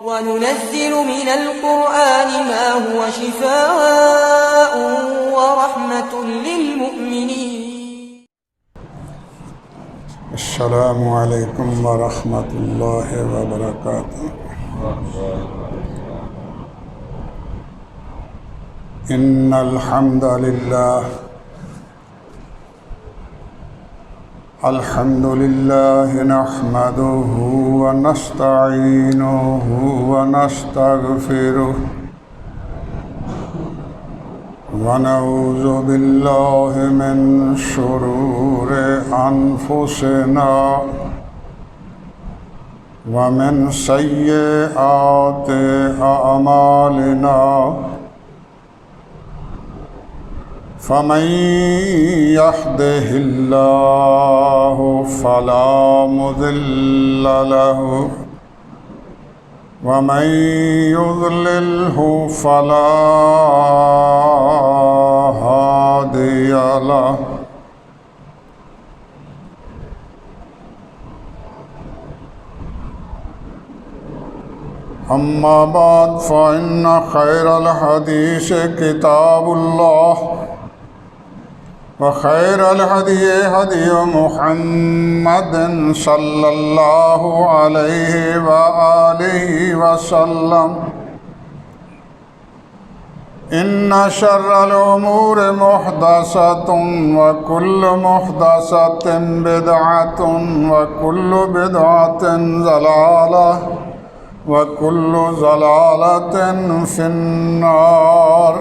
وننزل من القرآن ما هو شفاء ورحمة للمؤمنين. السلام عليكم ورحمة الله وبركاته. إن الحمد لله نحمده ونستعينه ونستغفره ونعوذ بالله من شرور أنفسنا ومن سيئات أعمالنا فمن يهده الله فلا مضل له ومن يضلله فلا هادي له. أما بعد فإن خير الحديث كتاب الله وخير الهدي هدي محمد صلى الله عليه وآله وسلم. إن شر الأمور محدثة وكل محدثة بدعة وكل بدعة ضلالة وكل ضلالة في النار.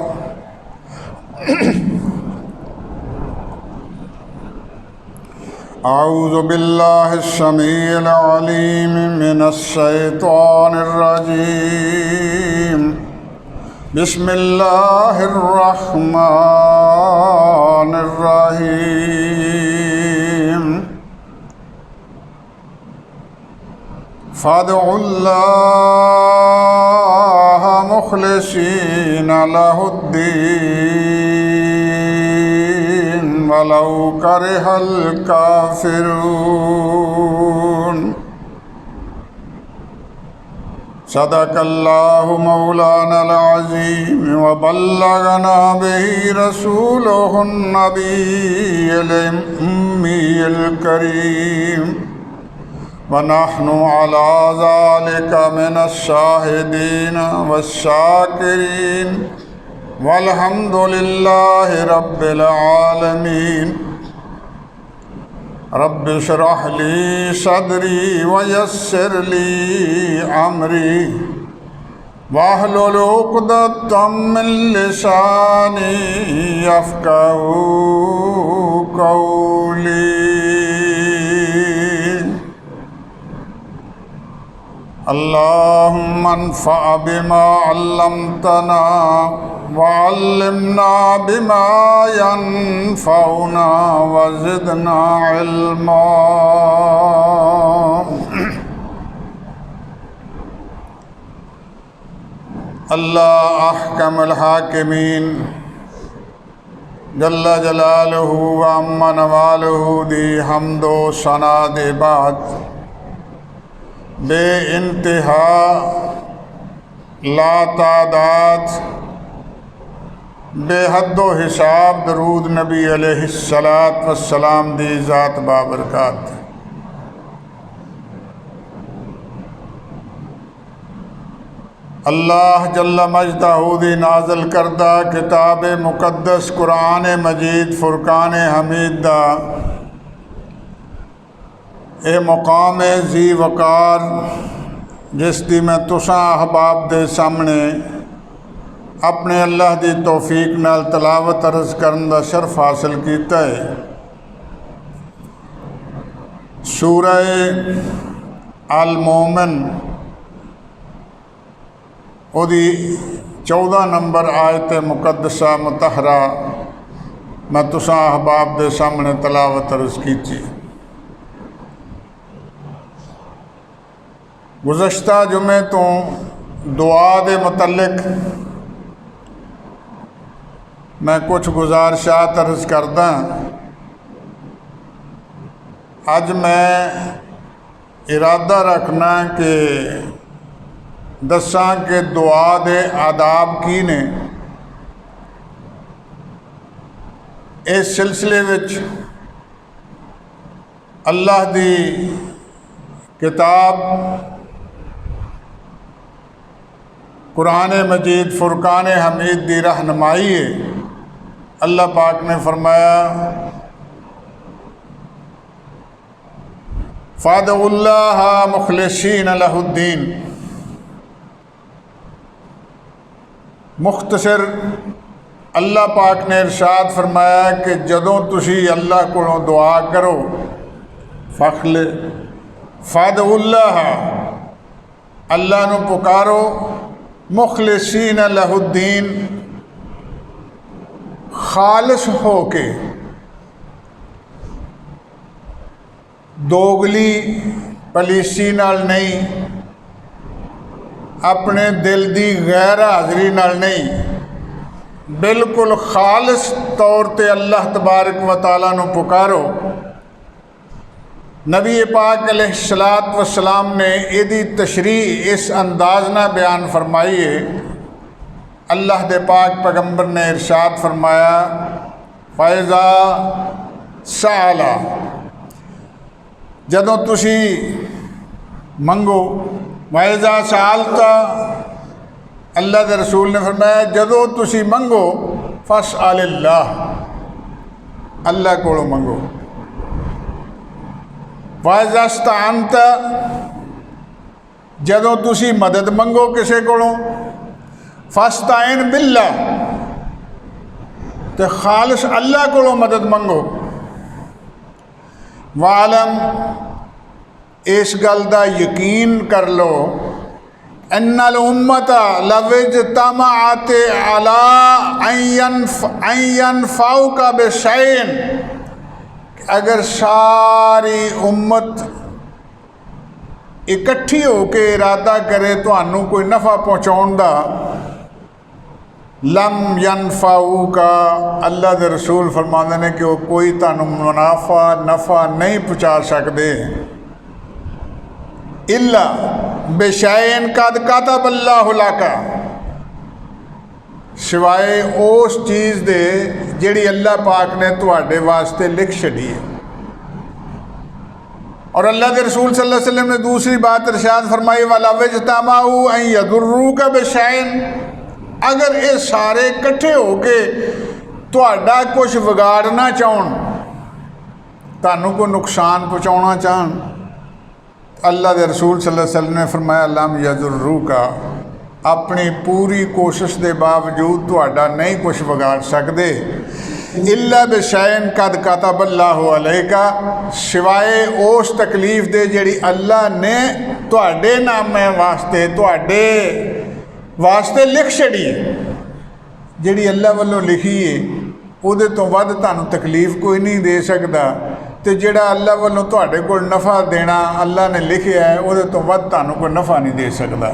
أعوذ بالله السميع العليم من الشيطان الرجيم. بسم الله الرحمن الرحيم. فادعوا الله مخلصين له الدين ولو كره الكافرون. صدق الله مولانا العظيم وبلغنا به رسوله النبي الأمي الكريم ونحن على ذلك من الشاهدين والشاكرين والحمد لله رب العالمين. رب اشرح لي صدري ويسر لي أمري واحلل عقدة من لساني يفقهوا قولي. اللهم انفع بما علمتنا وعلمنا بما ينفعنا وزدنا علما. اللہ احکم الحاکمین جل جلالہ و عم نوالہ دی حمد و ثنا دے بعد بے انتہا لا تعداد بے حد و حساب درود نبی علیہ السلام دی ذات بابرکات. اللہ جل مجدہ دی نازل کردہ کتاب مقدس قرآن مجید فرقان حمید دا اے مقام ذی وقار جس دی میں تساں احباب دے سامنے اپنے اللہ دی توفیق نال تلاوت عرض کرن دا شرف حاصل کیتا ہے. سورہ المومن او دی 14 نمبر آیت مقدسہ مطہرہ میں تساں احباب دے سامنے تلاوت عرض کیتی. گزشتہ جمعے تو دعا دے متعلق میں کچھ گزارشات عرض کردہ. اج میں ارادہ رکھنا کہ दसां कि दुआ दे आदाब की ने। इस सिलसिले विच अल्लाह दी किताब कुरान मजीद फुरकान हमीद दी रहनुमाई है। अल्लाह पाक ने फरमाया फ़ादउल्लाह मुखलिसीन लहुद्दीन। मुख्तसर अल्लाह पाक ने इरशाद फरमाया कि जदों तुसी अल्लाह कोलों दुआ करो फ़ादउल्लाह अल्लाह नू पुकारो मुखलिसीन लहुद्दीन खालिस हो के, दोगली पलीसी नाल नहीं, अपने दिल दी गैर हाज़री नाल नहीं, बिल्कुल खालिस तौर ते अल्लाह तबारक व तआला नू पुकारो। नबी पाक अलैहिस्सलात वस्सलाम ने इहदी तशरीह इस अंदाज ना बयान फरमाई है। अल्लाह दे पाक पैगंबर ने इरशाद फरमाया फ़ाइज़ा साला, जदों तुसी मंगो, वाइज़ा सालता अल्लाह के रसूल ने फरमाया जदों तुसी मंगो फ़स्अलिल्लाह, अल्लाह कोलों मंगो। वाइज़ा इस्तअनता, जदों तुसी मदद मंगो किसी कोलों फ़स्ताइन बिल्लाह, तो खालिस अल्लाह कोलों मदद मंगो। वालम, इस गल का यकीन कर लो अन्नल उम्मता लविज्तमाअत अला अन फ़ौका बिशैइन, अगर सारी उम्मत इकट्ठी होकर इरादा करे तुहानू कोई नफ़ा पहुँचाउण दा, लम यनफ़ाऊका, अल्लाह के रसूल फरमाते हैं कि वो कोई तुहानू मुनाफा नफ़ा नहीं पहुँचा सकते। इल्ला बेशैइन कद कतबल्लाहु लका, सिवाए उस चीज़ दे जिहड़ी अल्लाह पाक ने तुहाडे वास्ते लिख छड़ी है। और अल्लाह के रसूल सल्लल्लाहु अलैहि वसल्लम ने दूसरी बात इरशाद फरमाई वलविज्तमाउ अन यदुर्रुका बिशैइन, अगर ये सारे इकट्ठे हो के तुहाडा कुछ बिगाड़ना चाहन, तुहानू कोई नुकसान पहुँचाना चाहन, अल्लाह के रसूल सल्लल्लाहु अलैहि वसल्लम ने फरमाया लम यदुर्रुका, अपनी पूरी कोशिश के बावजूद तुहाडा नहीं कुछ बिगाड़ सकते। इल्ला बिशैइन कद कतबल्लाहु अलैका, सिवाए उस तकलीफ दे जिहड़ी अल्लाह ने तुहाडे नामे वास्ते तुहाडे वास्ते लिख छड़ी, जिहड़ी अल्लाह वालों लिखी है उहदे तो वध तुहानू तकलीफ कोई नहीं दे सकता, तो जिहड़ा अल्लाह वालों तुहाडे कोल नफ़ा देना अल्लाह ने लिखिया है उहदे तो वध तुहानू कोई नफ़ा नहीं दे सकता।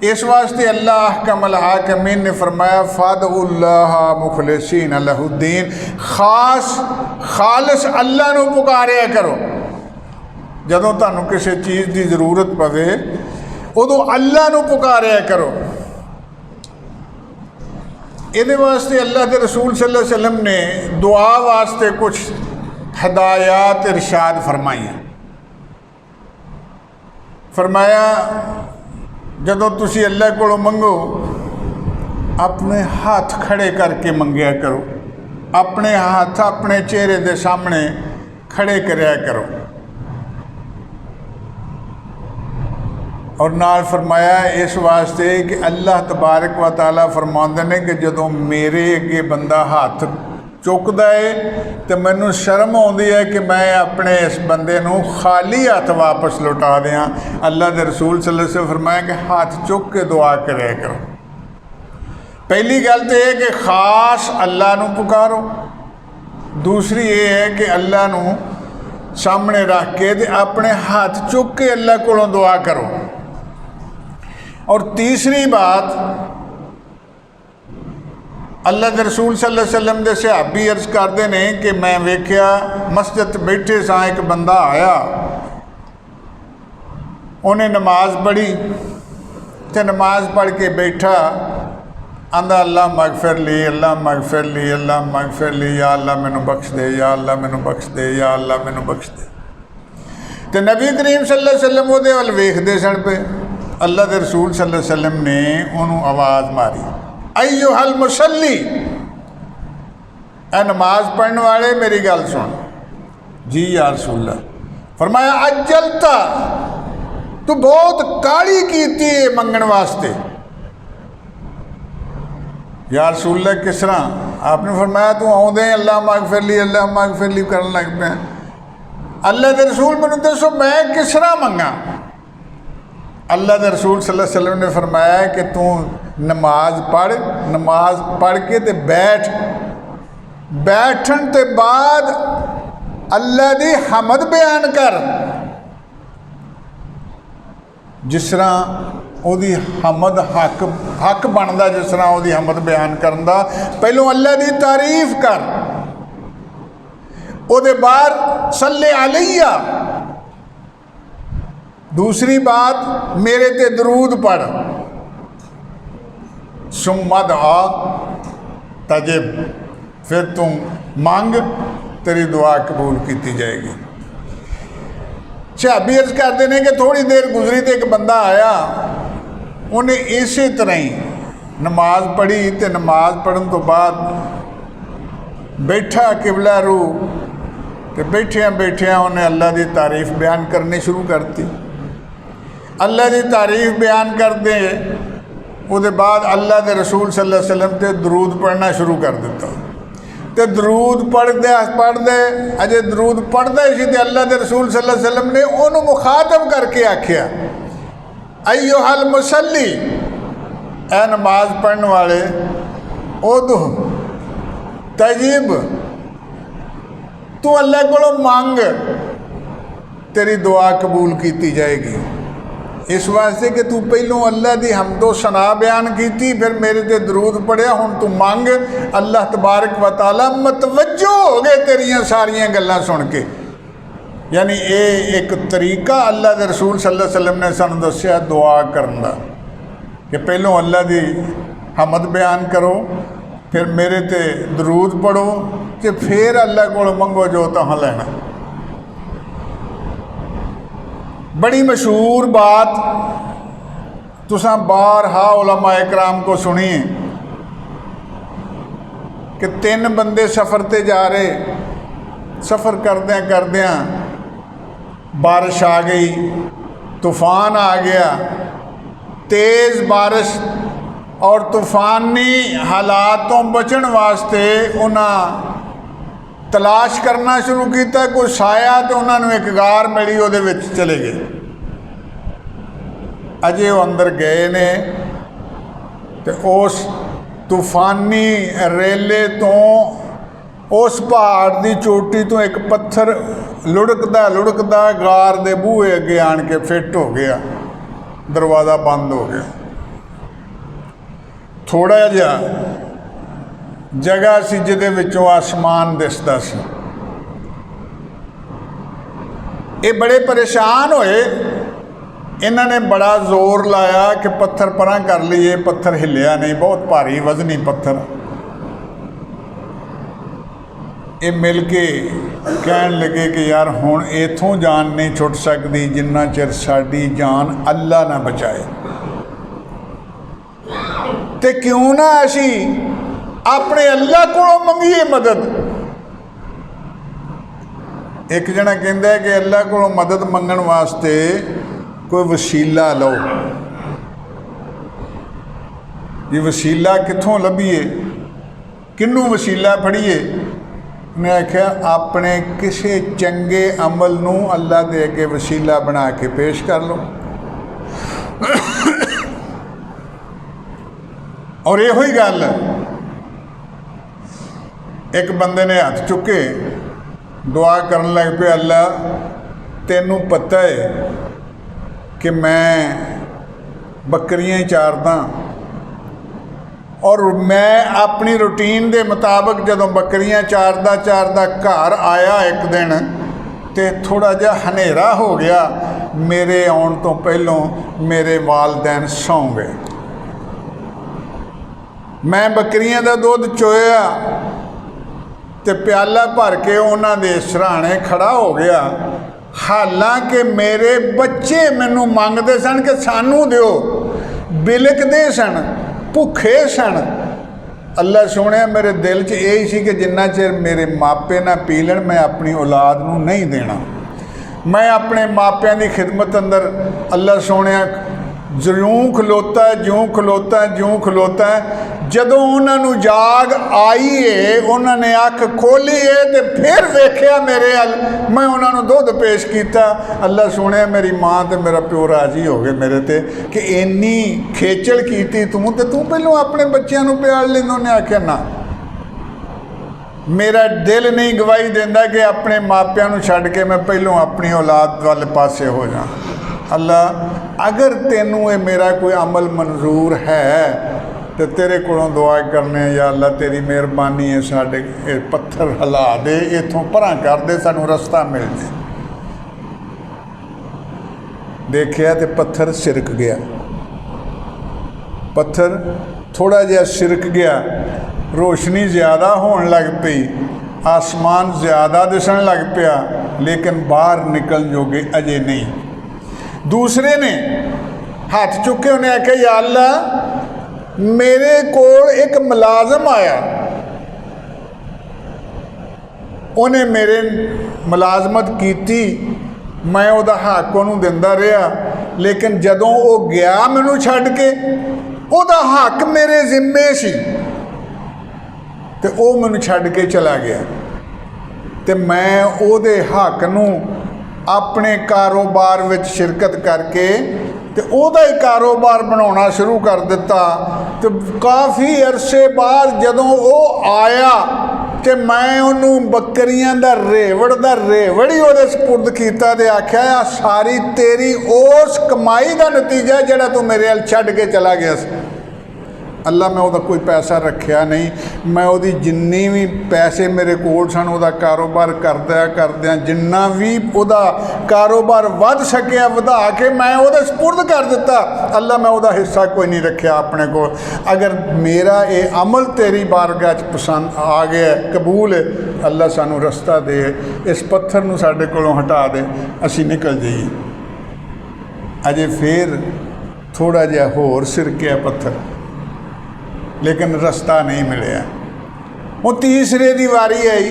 इस वास्ते अल्लाह अहकमुल हाकिमीन ने फरमाया फ़ादउल्लाह मुखलिसीन लहुद्दीन, खालिस अल्लाह नू पुकारिया करो। जदों तुहानू किसी चीज़ की जरूरत पवे उदों अल्लाह नू पुकारिया करो। इहदे वास्ते अल्लाह के रसूल सल्लल्लाहु अलैहि वसल्लम ने दुआ वास्ते कुछ हदायत इरशाद फरमाई। फरमाया जदों तुसी अल्लाह कोलों मंगो अपने हाथ खड़े करके मंगया करो, अपने हाथ अपने चेहरे के सामने खड़े करया करो। और नाल फरमाया इस वास्ते कि अल्लाह तबारक व तआला फरमाते हैं कि जदों मेरे अगे बंदा हाथ चुकदा है तो मैनू शर्म आउंदी है कि मैं अपने इस बंदे नू खाली हाथ वापस लौटा दियाँ। अल्लाह के रसूल सल्लल्लाहु अलैहि वसल्लम फरमाया कि हाथ चुक के दुआ कराया करो। पहली गल तो यह कि खास अल्लाह नू पुकारो, दूसरी ये है कि अल्लाह नू सामने रख के अपने हाथ चुक के अल्लाह कोलों दुआ करो। और तीसरी बात, अल्लाह के रसूल सल्लल्लाहु अलैहि वसल्लम के सहाबी अर्ज करते हैं कि मैं वेख्या मस्जिद बैठे सा एक बंदा आया, उन्हें नमाज पढ़ी, तो नमाज पढ़ के बैठा, आंदा अल्लाह मगफिर ली, अल्लाह मगफिर ली, अल्लाह मगफिर ली, या अल्लाह मैनू बख्श दे, या अल्लाह मैनू बख्श दे, या अल्लाह मैनू बख्श दे। तो नबी करीम सल्लल्लाहु अलैहि वसल्लम वो वाल वेखते सन पे। अल्लाह के रसूल सल्लल्लाहु अलैहि वसल्लम ने उन्होंने आवाज़ मारी, अय्युहल मुसल्ली, ए नमाज पढ़ने वाले मेरी गल सुन। जी या रसूल अल्लाह। फरमाया अज्जलता, तू बहुत काली कीती है मंगण वास्ते। या रसूल अल्लाह किस तरह? आपने फरमाया तू आउंदे अल्लाह मगफिर ली, अल्लाह मगफिर ली करन लग पे। अल्लाह के रसूल मैनू दसो मैं किस तरह मंगा? अल्लाह के रसूल सल्लल्लाहु अलैहि वसल्लम ने फरमाया कि तू नमाज पढ़, नमाज पढ़ के ते बैठ, बैठन ते बाद अल्लाह दी हमद बयान कर। जिस तरह ओदी हमद हक हक बनता, जिस तरह ओदी हमद बयान करन दा, पहलों अल्लाह दी तारीफ कर, ओदे बाद सल्ले अलैया, दूसरी बात मेरे ते दरूद पढ़, सुम्मद आ तजिब, फिर तू मांग, तेरी दुआ कबूल की जाएगी। शहाबी अर्ज करते हैं कि थोड़ी देर गुजरी तो एक बंदा आया, उन्हें इस तरह ही नमाज पढ़ी, तो नमाज पढ़न तो बाद बैठा किबला रू, तो बैठिया बैठिया उन्हें अल्लाह की तारीफ बयान करनी शुरू करती। अल्लाह की तारीफ बयान कर दे, उसके बाद अल्लाह के रसूल सल्लल्लाहु अलैहि वसल्लम ते दरूद पढ़ना शुरू कर दिता। तो दरूद पढ़दे अजे दरूद पढ़दा ही तो अल्लाह के रसूल सल्लल्लाहु अलैहि वसल्लम ने उन्होंने मुखातब करके आख्या, अय्युहल मुसल्ली, ए नमाज पढ़ने वाले, उदु तजिब, तू अल्लाह को मंग, तेरी दुआ कबूल की जाएगी। इस वास्ते कि तू पहलों अल्लाह की हमदो सना बयान की, फिर मेरे ते दरूद पढ़िया, हुण तू मंग, अल्लाह तबारक व तआला मतवज्जो हो गए तेरियां सारियां गल्लां सुन के। यानी ये एक तरीका अल्लाह के रसूल सल्लल्लाहु अलैहि वसल्लम ने सानू दस्या दुआ करन दा, कि पहलों अल्लाह की हमद बयान करो, फिर मेरे ते दरूद पढ़ो, तो फिर अल्लाह को मंगो जो तुहां लेना। बड़ी मशहूर बात तुसां बारहा उलमाए कराम को सुनी कि तीन बंदे सफ़र ते जा रहे, सफ़र करद्या करद्या बारिश आ गई, तूफ़ान आ गया, तेज़ बारिश और तूफ़ानी हालातों बचन वास्ते उन्हें तलाश करना शुरू किया। कोई साया तो उन्होंने एक गार मिली, वो चले गए। अजे वो अंदर गए ने तो उस तूफानी रेले तो उस पहाड़ की चोटी तो एक पत्थर लुढ़कदा लुढ़कदा गार दे बूहे अगे आन के फिट हो गया, दरवाज़ा बंद हो गया। थोड़ा जिहा जगह सी जिहदे विचों आसमान दिसदा सी। ये बड़े परेशान होए, इन्होंने बड़ा जोर लाया कि पत्थर परां कर लीए, पत्थर हिलिया नहीं, बहुत भारी वजनी पत्थर। ये मिल के कहन लगे कि यार हुण इथों जान नहीं छुट सकती जिन्ना चिर साडी जान अल्लाह ना बचाए, ते क्यों ना असी अपने अल्लाह को मंगीए मदद। एक जना कहता है कि अल्लाह को मदद मंगण वास्ते कोई वसीला लो। ये वसीला कित्थों लभीए, किनू वसीला फड़ीए? उन्हें आख्या अपने किसी चंगे अमल नू अल्लाह दे अगे वसीला बना के पेश कर लो। और यो ही गल, एक बंदे ने हाथ चुके दुआ करन लग पे, अल्लाह तेनू पता है कि मैं बकरियां चारदा और मैं अपनी रूटीन के मुताबिक जदों बकरियां चारदा चारदा घर आया एक दिन तो थोड़ा जिहा हनेरा हो गया। मेरे आउण तो पहलों मेरे वालदैन सौ गए। मैं बकरियां दा दुध चोया ते प्याला भर के उन्हां दे सराणे खड़ा हो गया। हालांकि मेरे बच्चे मैनू मंगते सन कि सानू दिओ, बिलकदे सन, भुखे सन। अल्लाह सोने मेरे दिल च यही सी कि जिन्ना चिर मेरे मापे ना पी लैण मैं अपनी औलाद नू नहीं देना। मैं अपने मापियां की खिदमत अंदर अल्लाह सोने ज्यों खलोता है, ज्यों खलोता है, ज्यों खलोता है। जदों उन्होंने जाग आई है, उन्होंने अख खोली है तो फिर वेख्या मेरे अल, मैं उन्होंने दुध पेश किया। अल्लाह सुने मेरी माँ तो मेरा प्यो राजी हो गए मेरे ते कि इन्नी खेचल की तू तो तू पहलों अपने बच्चों को प्यार लेंदा। उन्हें आख्या ना, मेरा दिल नहीं गवाही देंदा कि अपने मापियां नूं छड्ड के मैं पहलों अपनी औलाद वाले पासे हो जा। अल्लाह अगर तेनू ये मेरा कोई अमल मंजूर है तो तेरे कोलों दुआ करने, या अल्लाह तेरी मेहरबानी है, साडे पत्थर हिला दे, इथों परां कर दे, सानू रस्ता मिल जाए। देखिया तो पत्थर सिरक गया, पत्थर थोड़ा जिहा सिरक गया, रोशनी ज़्यादा होने लग पई, आसमान ज़्यादा दिसन लग पिया, लेकिन बाहर निकलण जोगे अजे नहीं। दूसरे ने हाथ चुके, उन्हें आख्या या अल्लाह मेरे कोल एक मुलाजम आया, उन्हें मेरे मुलाजमत की, मैं उहदा हक उहनूं दिंदा रहा, लेकिन जदों वो गया मैनू छड्ड के, उहदा हक मेरे जिम्मे सी ते वो मैनू छड्ड के चला गया। ते मैं उहदे हक नूं अपने कारोबार विच शिरकत करके ते ओहदा ही कारोबार बनाना शुरू कर दिता। तो काफ़ी अरसे बाद जदों वो आया तो मैं उन्होंने बकरियां दा रेवड़ ही उहदे सपुर्द कीता ते आख्या सारी तेरी उस कमाई का नतीजा जिहड़ा तू मेरे अल छड्ड के चला गया सी। अल्लाह मैं उहदा कोई पैसा रखिया नहीं, मैं उहदी जिन्नी भी पैसे मेरे कोल सन उहदा कारोबार करदियां जिन्ना भी उहदा कारोबार वध सकिया वधा के मैं उहदे सपुर्द कर दिता। अल्लाह मैं उहदा हिस्सा कोई नहीं रखिया अपने को। अगर मेरा ये अमल तेरी बारगाह च पसंद आ गया, कबूल है, अल्लाह सानू रस्ता दे, इस पत्थर नूं साडे कोलों हटा दे, असीं निकल जाइए। अजे फिर थोड़ा जिहा होर सिरकिया पत्थर, लेकिन रस्ता नहीं मिलिया। वो तीसरे की वारी आई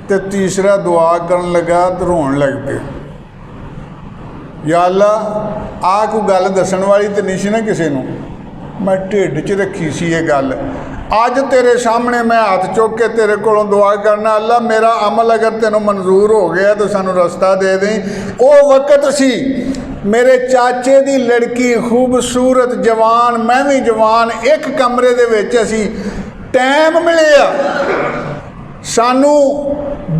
तो तीसरा दुआ करन लगा तो रोन लग पे, या अल्लाह आ कोई गल दसन वाली तो नहीं सी ना किसी नूं, मैं ढिड च रखी सी ये गल। अज तेरे सामने मैं हाथ चुक के तेरे कोलों दुआ करना, अल्लाह मेरा अमल अगर तेनों मंजूर हो गया तो सानू रस्ता दे दें। वो वक्त सी मेरे चाचे की लड़की खूबसूरत जवान, मैं भी जवान, एक कमरे दे विच असी टाइम मिलिया, सानू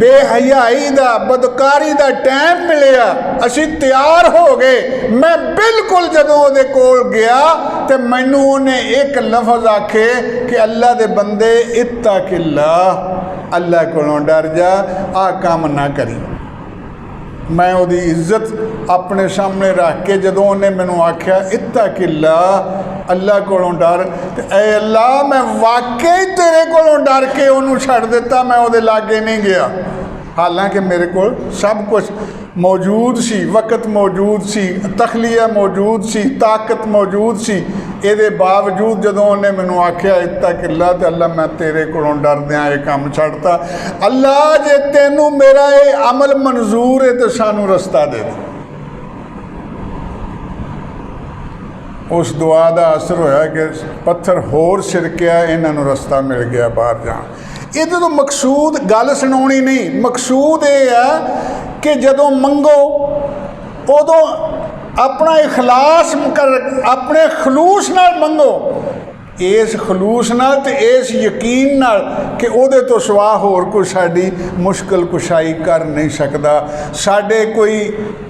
बेहयाई दा बदकारी दा टाइम मिलिया, असी तैयार हो गए। मैं बिल्कुल जदों उहदे कोल गया तो मैनू उन्हें एक लफज आखे कि अल्लाह दे बंदे इत्तकिल्लाह, अल्लाह कोलों डर जा, आ काम ना करी। मैं उहदी इज्जत अपने सामने रख के जदों उन्हें मैनू आख्या इत्तकिल्लाह, अल्लाह कोलों डर, तो ऐ अल्लाह मैं वाकई तेरे कोलों डर के उन्होंने छड्ड दिता, मैं उहदे लागे नहीं गया। हालांकि मेरे को सब कुछ मौजूद सी, वक्त मौजूद सी, तखलिया मौजूद सी, ताकत मौजूद सी, ये बावजूद जदों उन्हें मैनू आख्या इत्तकिल्लाह, तो अल्लाह मैं तेरे कोलों डरदियां ये काम छड्डता। अल्लाह जे तेनू मेरा ये अमल मंजूर है तो सानू रस्ता दे दे। उस दुआ का असर होया कि पत्थर होर सिरकिया, इन्हों रस्ता मिल गया बाहर जान। ये तो मकसूद गल सुनाउणी नहीं, मकसूद ये है कि जदों मंगो उदों अपना इखलास कर, अपने खलूस नाल मंगो, इस खलूस नाल ते इस यकीन नाल कि उहदे तो सिवा होर कोई साडी मुश्किल कुशाई कर नहीं सकदा। साडे कोई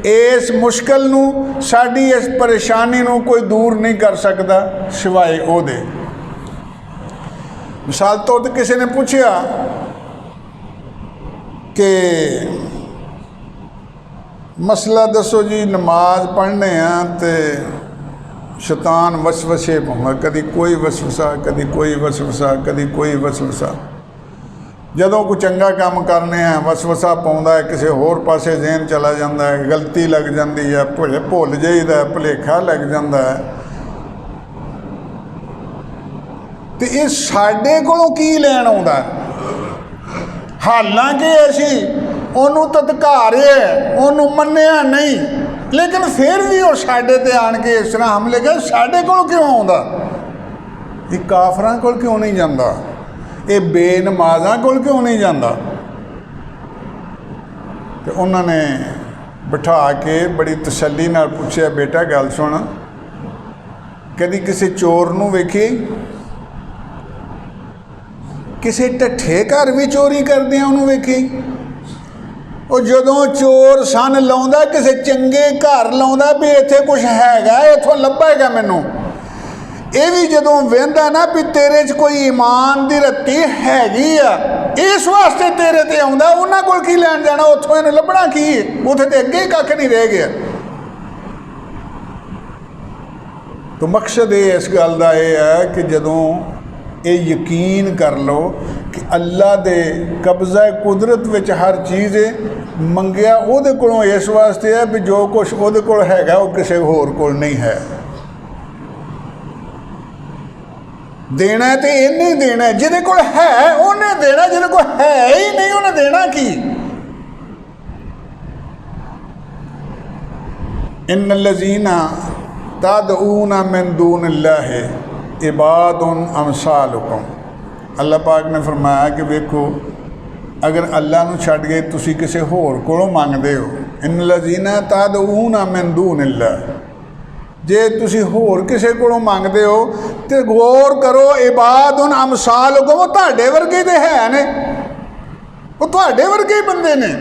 इस मुश्किल नूं, साडी इस परेशानी नूं कोई दूर नहीं कर सकदा सिवाए उहदे। मिसाल तौर पर किसी ने पूछा कि मसला दसो जी, नमाज पढ़ने तो शैतान वसवसे पाउंदा, कदी कोई वसवसा, कदी कोई वसवसा, कदी कोई वसवसा। जदों कोई चंगा काम करने वसवसा पाउंदा है, किसी होर पासे जहन चला जाता है, गलती लग जाती है, भुल जाइदा, भुलेखा लग जाता है। तो ये साडे कोलों की लैन आउंदा, हालांकि असी ओनू तत्कारे ओनू मन्निया नहीं, लेकिन फिर भी वो साडे ते आन के इस तरह हमले कर, साडे कोल क्यों आउंदा? ये काफरां कोल क्यों नहीं जांदा? ये बेनमाज़ां कोल क्यों नहीं जांदा? तो उन्होंने बिठा के बड़ी तसल्ली नाल पूछया, बेटा गल सुन, कदी किसी चोर नूं वेखी? किसी ढट्ठे घर भी चोरी करदिआं उहनूं वेखी? ਉਹ ਜਦੋਂ ਚੋਰ ਸੰਨ ਲਾਉਂਦਾ ਕਿਸੇ ਚੰਗੇ ਘਰ ਲਾਉਂਦਾ ਵੀ ਇੱਥੇ ਕੁਛ ਹੈਗਾ, ਇੱਥੋਂ ਲੱਭੇਗਾ ਮੈਨੂੰ। ਇਹ ਵੀ ਜਦੋਂ ਵਹਿੰਦਾ ਨਾ ਵੀ ਤੇਰੇ 'ਚ ਕੋਈ ਈਮਾਨ ਦੀ ਰੱਤੀ ਹੈਗੀ ਆ, ਇਸ ਵਾਸਤੇ ਤੇਰੇ ਤੇ ਆਉਂਦਾ। ਉਹਨਾਂ ਕੋਲ ਕੀ ਲੈਣ ਜਾਣਾ, ਉੱਥੋਂ ਇਹਨੂੰ ਲੱਭਣਾ ਕੀ ਹੈ? ਉੱਥੇ ਤੇ ਅੱਗੇ ਹੀ ਕੱਖ ਨਹੀਂ ਰਹਿ ਗਿਆ। ਤਾਂ ਮਕਸਦ ਇਹ ਇਸ ਗੱਲ ਦਾ ਇਹ ਹੈ ਕਿ ਜਦੋਂ ਇਹ ਯਕੀਨ ਕਰ ਲਓ कि अल्लाह दे कब्ज़ा कुदरत विच हर चीज़ मंगिया उहदे कोलों इस वास्ते है भी जो कुछ उहदे कोल हैगा वो किसी होर कोल नहीं है। देना तो इन्हें देना, जिहदे कोल है उन्हें देना, जिहदे कोल है ही नहीं उन्हें देना की। इन्नल्लज़ीना तदऊना मिन दूनिल्लाहि इबादुन अमसालुकुम। अल्लाह पाक ने फरमाया कि वेखो, अगर अल्लाह नूं छड्ड के तुसीं किसी होर कोलों मंगदे हो, इन्नल्लज़ीना तदऊना मिन दूनिल्लाह, जे तुसीं होर किसी कोलों मंगदे हो तो गौर करो, इबादुन अमसालुकुम, वो तुहाडे वर्गे ते है ने, वो तुहाडे वर्गे बंदे ने।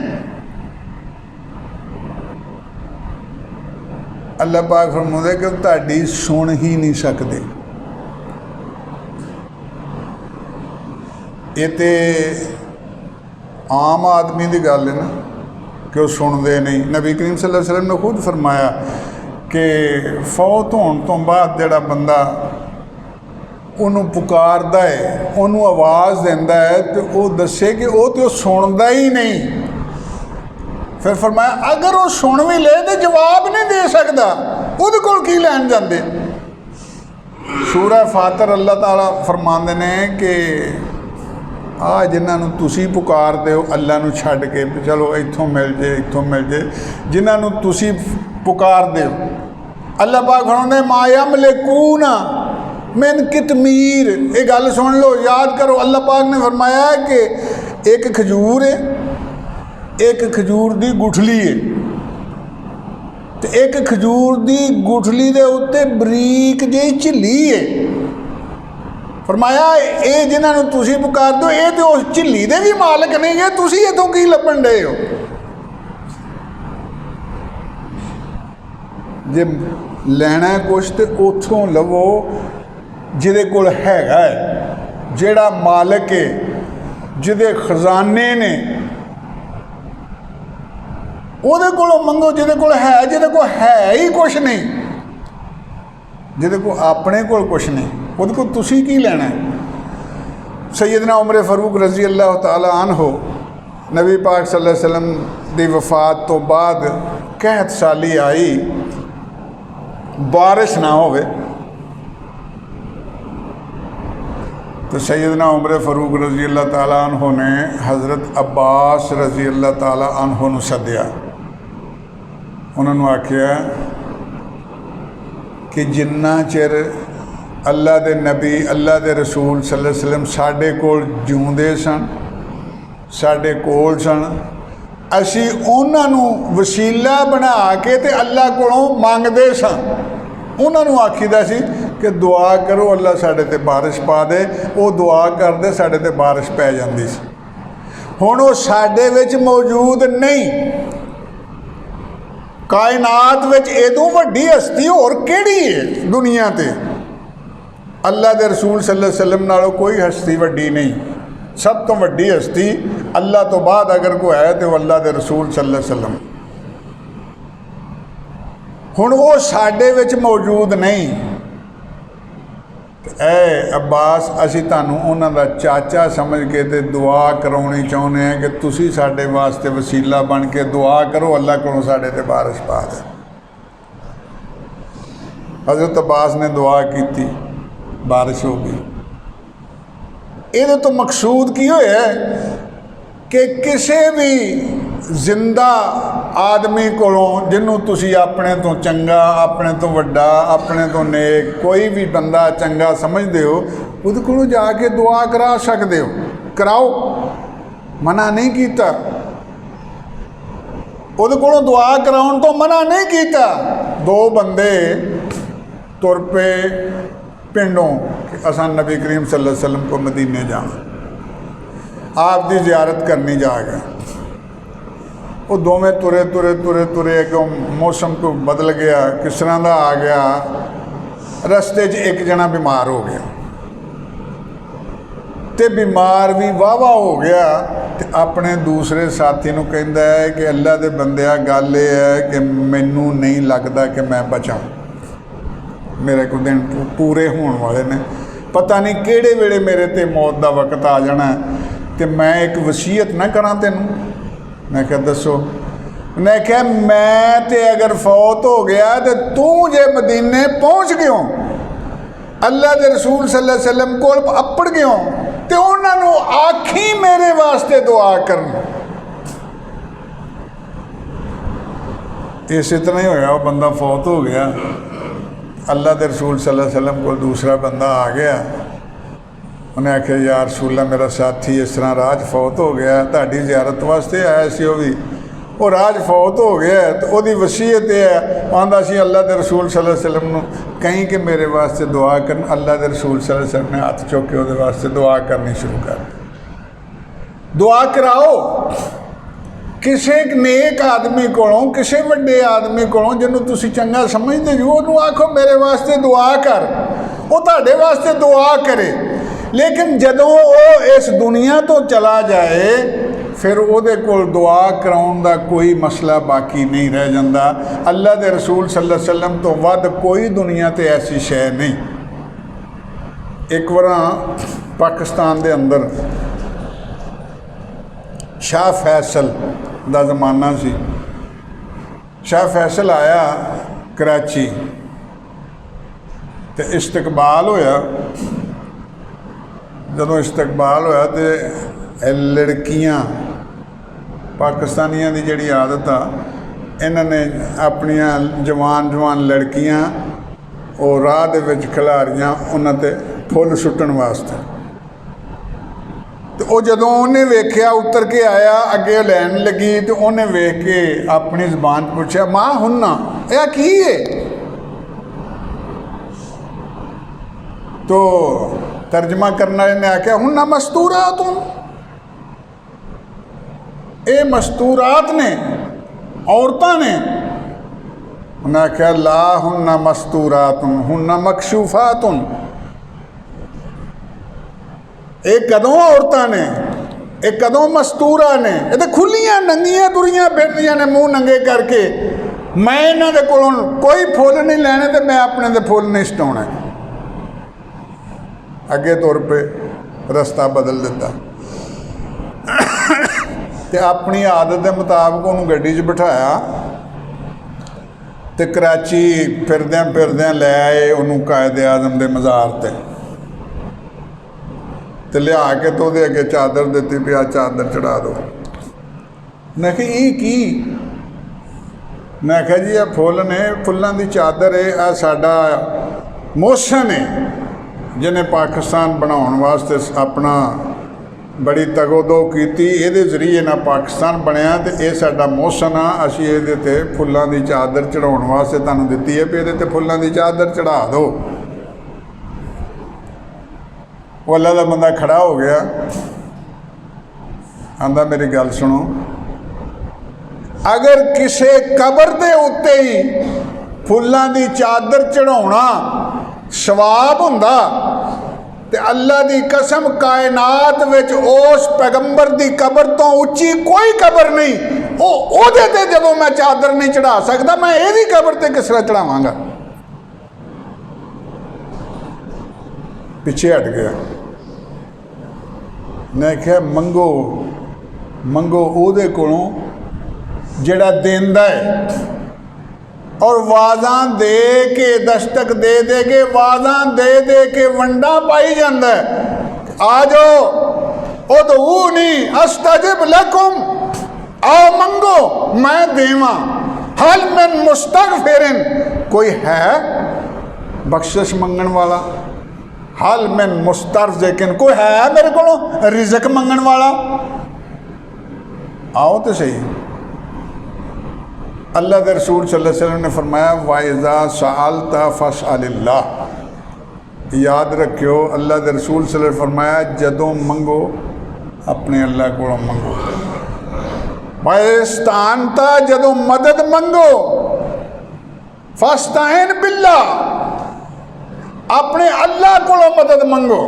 अल्लाह पाक फरमाउंदा कि तुहाडी सुन ही नहीं सकदे। ये तो आम आदमी की गल है ना कि वह सुनते नहीं। नबी करीम सल्लल्लाहु अलैहि वसल्लम ने खुद फरमाया कि फौत होने तो बाद जोड़ा बंदा उन्होंने पुकारदा है, उन्होंने आवाज़ देंदा है, तो वह दसे कि वह तो सुनता ही नहीं। फिर फरमाया अगर वह सुन भी ले तो जवाब नहीं दे सकता, उहदे कोल की लैन जांदे। सूरह फातर अल्लाह ताला फरमाते ने कि आ जिन्होंने तुसी पुकारते हो अल्लाह नूं छड्ड के, चलो इत्थों मिल जे, इत्थों मिल जे, जिन्होंने तुसी पुकारते हो, अल्लाह पाक फरमाते मा यमलिकूना मिन कितमीर। ये गल सुन लो, याद करो, अल्लाह पाक ने फरमाया कि एक खजूर है, एक खजूर की गुठली है, तो एक खजूर की गुठली के उत्ते बरीक जी झिल्ली है। फरमाया ये जिन्होंने तुसी पुकारते हो ये तो उस झिल्ली के भी मालक नहीं है, तुसी इतों की लभन डे हो। जे लैना कुछ तो उतों लवो जिहदे कोल हैगा है, जिहड़ा मालक है, जिहदे खजाने ने, उहदे कोलों मंगो जिहदे कोल है। जिहदे कोल है ही कुछ नहीं, जिहदे कोल अपने कोल कुछ नहीं, उहदे कोल तुसी की लैना है। सैयदना उमर फारूक रज़ी अल्लाह तआला अन्हो नबी पाक सल्लल्लाहु अलैहि वसल्लम दी वफात तो बाद कहत साली आई, बारिश ना होवे, तो सैयदना उमर फारूक रज़ी अल्लाह तआला अन्हो ने हज़रत अब्बास रज़ी अल्लाह तआला अन्हो नूं सद्दिया। उन्होंने आख्या कि जिन्ना चिर अल्लाह दे नबी अल्लाह दे रसूल सल्लल्लाहु अलैहि वसल्लम साडे कोल जिउंदे सन, साडे कोल सन, असी उन्हां नूं वसीला बना के ते अल्लाह कोलों मंगदे सन। उन्हां नूं आखीदा सी कि दुआ करो अल्लाह साडे ते बारिश पा दे, वो दुआ करदे साडे ते बारिश पै जांदी सी। हुण वो साडे विच मौजूद नहीं। कायनात विच इदों वड्डी हस्ती होर किहड़ी है दुनिया ते? अल्लाह दे रसूल सल्लल्लाहु अलैहि वसल्लम नालों कोई हस्ती वड्डी नहीं। सब तो वड्डी हस्ती अल्लाह तो बाद अगर कोई है तो अल्लाह दे रसूल सल्लल्लाहु अलैहि वसल्लम। हुण वो साडे विच मौजूद नहीं। ए अब्बास असीं तुहानूं उन्हां दा चाचा समझ के ते दुआ कराउणी चाहुंदे हैं कि तुसीं साडे वास्ते वसीला बन के दुआ करो, अल्लाह कोलों साडे ते बारिश पा दे। हज़रत अब्बास ने दुआ की, बारिश हो गई। ये तो मकसूद की होया कि किसी भी जिंदा आदमी कोलों जिन्हों तुसी अपने तो चंगा, अपने तो वड्डा, अपने तो नेक कोई भी बंदा चंगा समझते हो, उहदे कोलों जाके दुआ करा सकते हो, कराओ, मना नहीं किया। उहदे कोलों दुआ कराउण तो मना नहीं किया। दो बंदे तुर पे पिंडों असां नबी करीम सल्लल्लाहु अलैहि वसल्लम को मदीने जाना, आप दी ज़ियारत करनी जा गए। वो दोवें तुरे तुरे तुरे तुरे अगों मौसम को बदल गया, किस तरह का आ गया, रस्ते च एक जना बीमार हो गया तो बीमार भी वाहवा हो गया तो अपने दूसरे साथी को कहता है कि अल्लाह के बंदिया गल ये है कि मैनू नहीं लगता कि मैं बचा, मेरे को दिन पूरे होने वाले ने, पता नहीं किहड़े वेले मेरे ते मौत का वक्त आ जाना तो मैं एक वसीयत ना करा तेनू। मैं क्या दसो? मैं क्या मैं ते अगर फौत हो गया तो तू जे मदीने पहुँच गयो, अल्लाह के रसूल सल्लल्लाहु अलैहि वसल्लम कोल अपड़ गयो तो उन्होंने आखी मेरे वास्ते दुआ करन। इस तरह ही होया, वो बंदा फौत हो गया, अल्लाह के रसूल सल्लल्लाहु अलैहि वसल्लम को दूसरा बंदा आ गया, उन्हें आख्या यार रसूल मेरा साथी इस तरह राज फौत हो गया, तुहाडी ज़ियारत वास्ते आया सी, वो राज फौत हो गया तो वही वसीयत है, आंदा सी अल्लाह के रसूल सल्लल्लाहु अलैहि वसल्लम नूं कहीं कि मेरे वास्ते दुआ करन। अल्लाह के रसूल सल्लल्लाहु अलैहि वसल्लम ने हाथ चुक के वो वास्ते दुआ करनी शुरू कर दी। दुआ कराओ किसी नेक आदमी कोलों, किसी वड्डे आदमी कोलों जिन्हों तुसीं चंगा समझते जो, उन्होंने आखो मेरे वास्ते दुआ कर, वो तुहाडे वास्ते दुआ करे। लेकिन जदों वो इस दुनिया तो चला जाए फिर उहदे कोल दुआ कराउण दा कोई मसला बाकी नहीं रह जाता। अल्लाह के रसूल सल्लल्लाहु अलैहि वसल्लम तो वध कोई दुनिया ते ऐसी शै नहीं। एक बार पाकिस्तान दे अंदर शाह फैसल दा जमाना सी, शाह फैसल आया कराची तो इस्तकबाल होया। जदों इस्तकबाल होया तो लड़कियां पाकिस्तानियों की जिहड़ी आदत आ, इन्होंने अपनिया जवान जवान लड़कियां वो राह दे विच खिलारियां उन्हां ते फुल सुट्टण वास्ते। तो वो जदों उन्हें वेख्या उतर के आया, अगे लैन लगी तो उन्हें वेख के अपनी जबान पूछा माँ हुन्ना यह की है? तो तर्जमा करने वाले ने आख्या हुन्ना मस्तूरात, ये मस्तूरात ने, औरतां ने। उन्हें आख्या ला हुन्ना मस्तूरात हुन्ना मकशूफात। एक कदों औरतां ने, एक कदों मस्तूरा ने, ये तो खुलियां नंगियां तुरियां फिरदियां ने मुँह नंगे करके। मैं इन्हां दे कोलों कोई फुल नहीं लैने तो मैं अपने दे फुल नहीं सटाउणे। अगे तुर पे रस्ता बदल दिता तो अपनी आदत के मुताबिक उन्होंने गड्डी च बिठाया तो कराची फिरद्या फिरद्या लै आए उन्होंने कायदे आजम के मज़ार ते तो लिया के तो वो अगे चादर दी भी आ चादर चढ़ा दो। मैं कि ये की? मैं क्या जी आ फुल ने, फुलों की चादर है, आ साडा मोशन है जिन्हें पाकिस्तान बनाने वास्ते अपना बड़ी तगोदो की, ये जरिए ना पाकिस्तान बनया तो यह साडा मोशन आ, असी ये फुलों की चादर चढ़ाने वास्ते तुहानूं दित्ती है भी ये फुलों की चादर चढ़ा दो। वो अल्लाह का बंदा खड़ा हो गया, आंदा मेरी गल सुनो, अगर किसी कबर के उत्ते ही फुलों की चादर चढ़ाना सवाब हुंदा ते अल्लाह की कसम कायनात विच उस पैगंबर की कबर तो उच्ची कोई कबर नहीं ਉਹਦੇ ਤੇ ਜਦੋਂ मैं चादर नहीं चढ़ा सकता, मैं ਇਹਦੀ कबर ते किस तरह चढ़ावांगा। पिछे हट गया। मैं क्या मंगो मंगो ਉਹਦੇ ਕੋਲੋਂ ਜਿਹੜਾ देंदा है, और वाजा दे के दस्तक दे दे के वाजा दे के वंडा पाई जाता है। आ जाओ उदऊनी अस्तजिब लकुम, आओ मंगो मैं देवा। हल मिन मुस्तगफिरिन, कोई है बख्शिश मंगन वाला? हल मिन मुस्तरज़िकिन, कोई है मेरे को रिज़्क मंगन वाला? आओ तो सही। अल्लाह के रसूल सल्लल्लाहु अलैहि वसल्लम ने फरमाया वाइज़ा सअलता फस्अलिल्लाह, याद रखियो अल्लाह के रसूल सल्लल्लाहु अलैहि वसल्लम ने फरमाया जदों मंगो अपने अल्लाह को मंगो। वाइस्तानता, जदों मदद मंगो फस्ताइन बिल्लाह, अपने अल्लाह को मदद मंगो।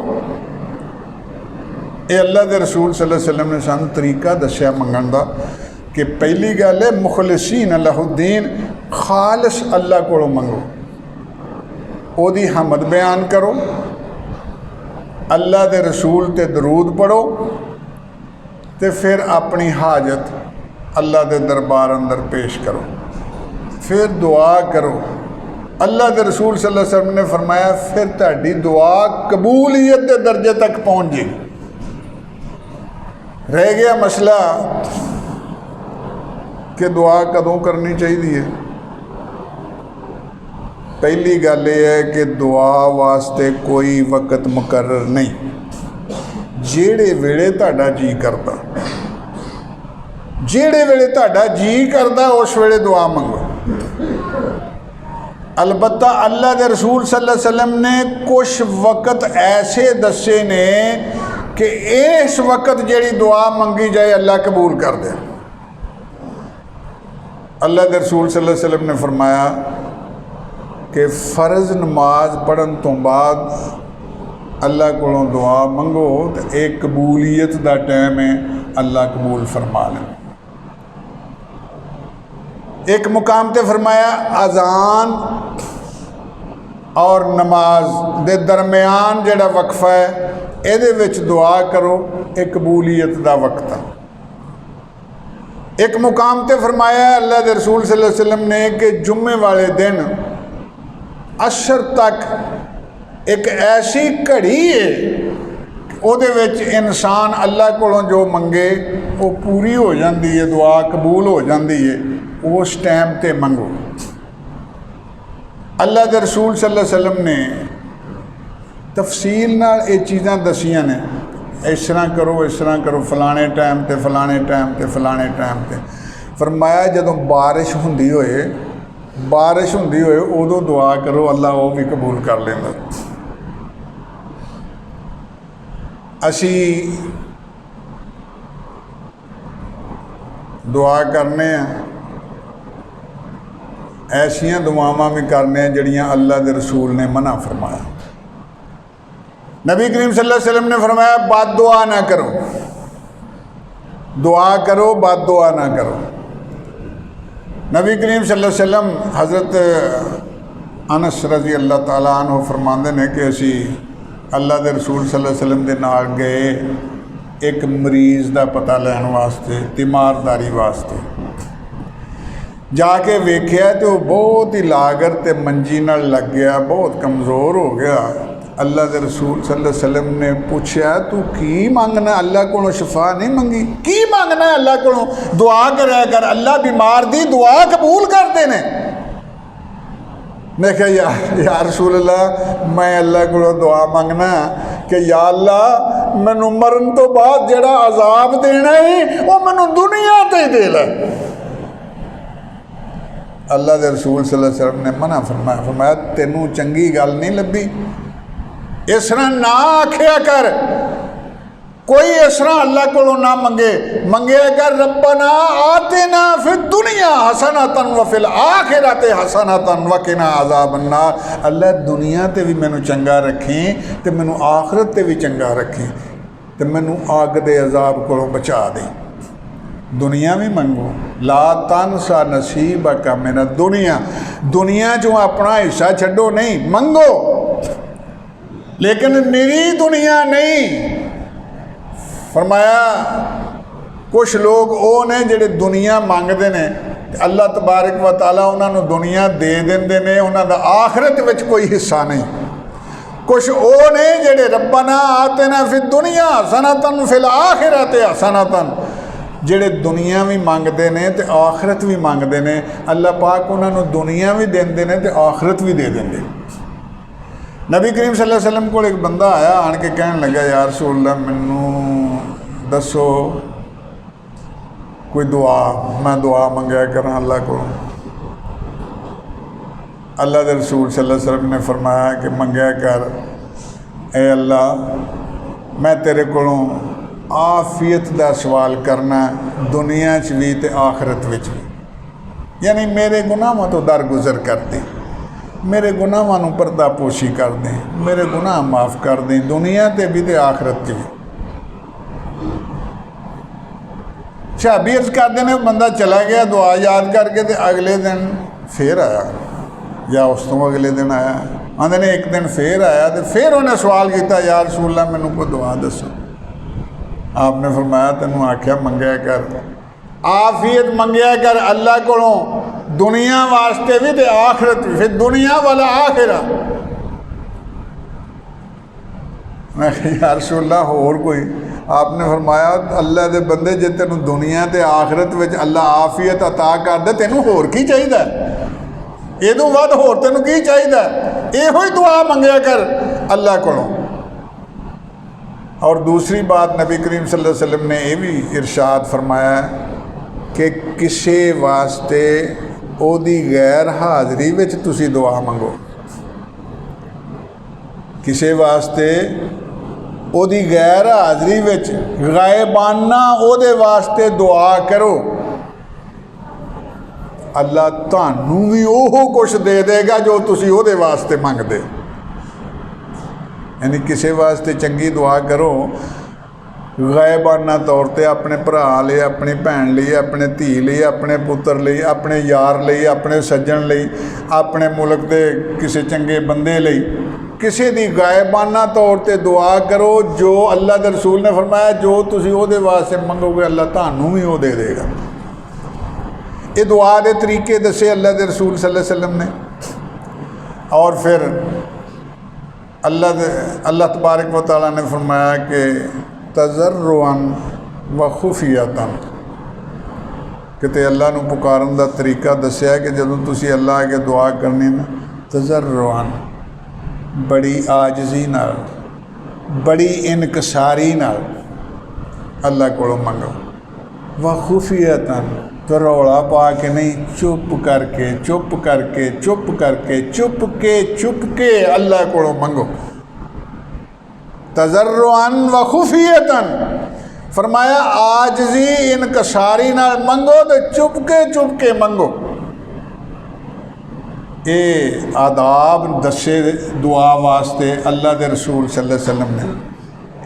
ये अल्लाह के रसूल सल्लल्लाहु अलैहि वसल्लम ने सानू तरीका दस्या मंगण का कि पहली गल है मुखलिसीन लहुद्दीन, खालिस अल्लाह को मंगो, ओदी हमद बयान करो, अल्लाह के रसूल ते दरूद पढ़ो, तो फिर अपनी हाजत अल्लाह के दरबार अंदर पेश करो, फिर दुआ करो। अल्लाह के रसूल सल्लल्लाहु अलैहि वसल्लम ने फरमाया फिर तुहाडी दुआ कबूलियत के दर्जे तक पहुँच जाएगी। रह गया मसला कि दुआ कदों करनी चाहिए। पहली गल यह है कि दुआ वास्ते कोई वक्त मुकर्रर नहीं, जेड़े वेले तुहाडा जी करता, जेड़े वेले तुहाडा जी करता उस वेले दुआ मंगो। अलबत्ता अल्लाह के रसूल सल्लल्लाहु अलैहि वसल्लम ने कुछ वक्त ऐसे दसे ने कि इस वक्त जेड़ी दुआ मंगी जाए अल्लाह कबूल कर दे। अल्लाह के रसूल सल्लल्लाहु अलैहि वसल्लम ने फरमाया कि फ़र्ज़ नमाज पढ़न तो बाद अल्लाह को दुआ मंगो तो एक कबूलियत का टाइम है, अल्लाह कबूल फरमा लें। एक मुकाम ते फरमाया अजान और नमाज दे दरम्यान जेड़ा वक्फा है ਇਹਦੇ ਵਿੱਚ दुआ करो, एक कबूलियत का वक्त है। एक मुकाम ते फरमाया अल्लाह के रसूल सल्लल्लाहु अलैहि वसल्लम ने कि जुम्मे वाले दिन अशर तक एक ऐसी घड़ी है ਉਹਦੇ ਵਿੱਚ इंसान अल्लाह कोलों जो मंगे वो पूरी हो जाती है, दुआ कबूल हो जाती है। उस टाइम ते मंगो। अल्लाह के रसूल सल्लल्लाहु अलैहि वसल्लम ने तफसील नाल ये चीज़ां दसियां ने, इस तरह करो फलाने टाइम ते फलाने टाइम ते फलाने टाइम ते। फरमाया जदों बारिश हुंदी होए उदों दुआ करो, अल्लाह वो भी कबूल कर लेंदा। असी दुआ करने ऐसियां दुआवां भी करने जड़ियाँ अल्लाह के रसूल ने मना फरमाया। नबी करीम सल्लल्लाहु अलैहि वसल्लम ने फरमाया बद दुआ ना करो, दुआ करो बद दुआ ना करो। नबी करीम सल्लल्लाहु अलैहि वसल्लम हज़रत अनस रज़ी अल्लाह ताला अन्हु फरमाते हैं कि असी अल्लाह के रसूल सल्लल्लाहु अलैहि वसल्लम के नाल गए एक मरीज़ का पता लैन वास्ते, तीमारदारी वास्ते। जाके वेख्या तो बहुत ही लागर ते मंजी नाल लग गया, बहुत कमज़ोर हो गया। अल्लाह के रसूल सल्लल्लाहु अलैहि वसल्लम ने पूछा तू की मंगना? अल्लाह को शफा नहीं मंगी, की मंगना अल्लाह को? दुआ कराया कर, अल्लाह बीमार दी दुआ कबूल करते हैं। मैं कहा या रसूल अल्लाह मैं अल्लाह को दुआ मंगना कि या अल्लाह मैनू मरन तो बाद जेड़ा अजाब देना है वो मैनू दुनिया ते दे ले। अल्लाह के रसूल सल्लल्लाहु अलैहि वसल्लम ने मना फरमाया, फरमाया तेनू चंगी गल नहीं लभी, इस तरह ना आख्या कर, कोई इस तरह अल्लाह को ना मंगे, मंगया कर रब्बना आतिना फिर दुनिया हसनतन व फिल आखिरति हसनतन व किना अज़ाबन्नार। अल्लाह दुनिया ते भी मैनू चंगा रखी ते मैनू आखिरत ते भी चंगा रखी ते मैनू अग दे अजाब को बचा दे। दुनिया भी मंगो, ला तनसा नसीबका मिन दुनिया, दुनिया चों अपना हिस्सा छड्डो नहीं, मंगो लेकिन निरी दुनिया नहीं। फरमाया कुछ लोग वो ने जिहड़े दुनिया मंगते हैं, अल्लाह तबारक व तआला उन्होंने दुनिया दे देंदे ने, उन्होंने आखिरत विच कोई हिस्सा नहीं। कुछ वो ने जिहड़े रब्बना आतिना फिद दुनिया हसनतन फिल आखिरत हसनतन, जिहड़े दुनिया भी मंगते हैं तो आखिरत भी मंगते हैं। अल्लाह पाक उन्होंने दुनिया भी देंदे ने तो आखिरत भी दे देंगे। नबी करीम सल्लल्लाहु अलैहि वसल्लम को एक बंदा आया, आन के कहन लगा या रसूल अल्लाह मैनू दसो कोई दुआ, मैं दुआ मंगया करा अल्लाह को। अल्लाह के रसूल सल्लल्लाहु अलैहि वसल्लम ने फरमाया कि मंगया कर, ए अल्लाह मैं तेरे कोलों आफियत का सवाल करना दुनिया च भी ते आखिरत विच भी, यानी मेरे गुनाहों तो दरगुजर कर दे, मेरे गुनाहों पर्दापोशी कर दें, मेरे गुनाह माफ़ कर दें दुनिया ते भी ते आखिरत च भी। शाबी अर्ज करते हैं बंदा चला गया दुआ याद करके, तो अगले दिन फिर आया या उस तो अगले दिन आया, आंदे ने एक दिन फिर आया तो फिर उन्हें सवाल किया या रसूल अल्लाह मैनू कोई दुआ दसो। आपने फरमाया तेनों आख्या मंगया कर, आफियत मंगया कर अल्लाह कोलों दुनिया वास्ते भी ते आखिरत भी, फिर दुनिया वाला आखिरा। मैं या रसूल अल्लाह होर कोई? आपने फरमाया अल्लाह के बंदे जे तेन दुनिया ते आखिरत विच अल्लाह आफियत अता कर दे, तेनों होर की चाहिए? इदों वध होर तेनों की चाहिए? इहो ही दुआ मंगया कर अल्लाह कोलों। और दूसरी बात नबी करीम सल्लल्लाहु अलैहि वसल्लम ने यह भी इरशाद फरमाया कि किसी वास्ते ओदी गैर हाज़री विच तुसी दुआ मंगो, किसी वास्ते ओदी गैर हाज़री विच गायबाना ओदे वास्ते दुआ करो, अल्लाह तुहानू भी ओहो कुछ दे देगा जो तुसी ओदे वास्ते मंगदे। यानी किसी वास्ते चंगी दुआ करो गायबाना तौर पर, अपने भरा लिए, अपनी भैन लिए, अपने धी लिए, अपने पुत्र लिए, अपने यार लिए, अपने सज्जन लिए, अपने मुल्क के किसी चंगे बंदे लिए, किसी की गायबाना तौर पर दुआ करो जो अल्लाह के रसूल ने फरमाया जो तुसी ओहदे वास्ते मंगोगे अल्लाह तुहानू भी वो दे देगा। ये दुआ के तरीके दसे अल्लाह के रसूल सल्लल्लाहु अलैहि वसल्लम ने। और फिर अल्लाह तबारक व तआला ने फरमाया कि तज़र्रुअन व खुफियतन, किते अल्लाह नू पुकारन का तरीका दसिया कि जदों तुसी अल्लाह अगे दुआ करनी ना तज़र्रुअन, बड़ी आजजी नाल, बड़ी इनकसारी नाल अल्लाह कोलों मंगो, व खुफियतन, तो रौला पा के नहीं, चुप करके चुप करके चुप करके चुप के अल्लाह कोलों मंगो। तज़र्रुअन व खुफियतन फरमाया आजजी इनकसारी नाल मंगो तो चुप के मंगो। ये आदाब दसे दुआ वास्ते अल्लाह के रसूल सल्लल्लाहु अलैहि वसल्लम ने।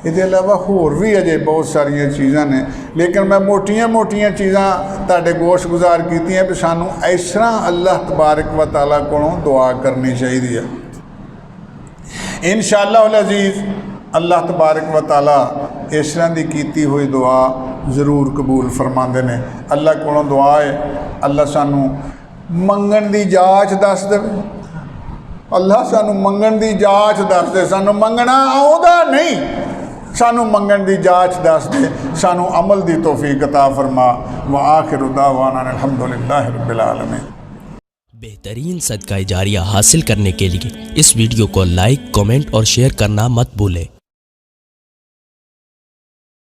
इसके अलावा होर भी अजे बहुत सारिया चीज़ां ने, लेकिन मैं मोटियां चीज़ां तुहाडे गोश गुजार कीतियां भी सानू इस तरह अल्लाह तबारक व तआला कोलों दुआ करनी चाहिए है। इंशाअल्लाह अज़ीज़ अल्लाह तबारक व तआला इस तरह की कीती हुई दुआ ज़रूर कबूल फरमाते हैं। अल्लाह कोलों दुआ है अल्लाह सानू मंगण की जाच दस दे, अल्लाह सानू मंगण की जाच दस दे, सानू मंगना आउंदा नहीं, सानू मंगण की जाच दस दे, सानू अमल की तौफीक अता फरमा। व आखिरु दावाना अल्हम्दुलिल्लाहि रब्बिल आलमीन। बेहतरीन सदका जारिया हासिल करने के लिए इस वीडियो को लाइक, कमेंट और शेयर करना मत भूलें।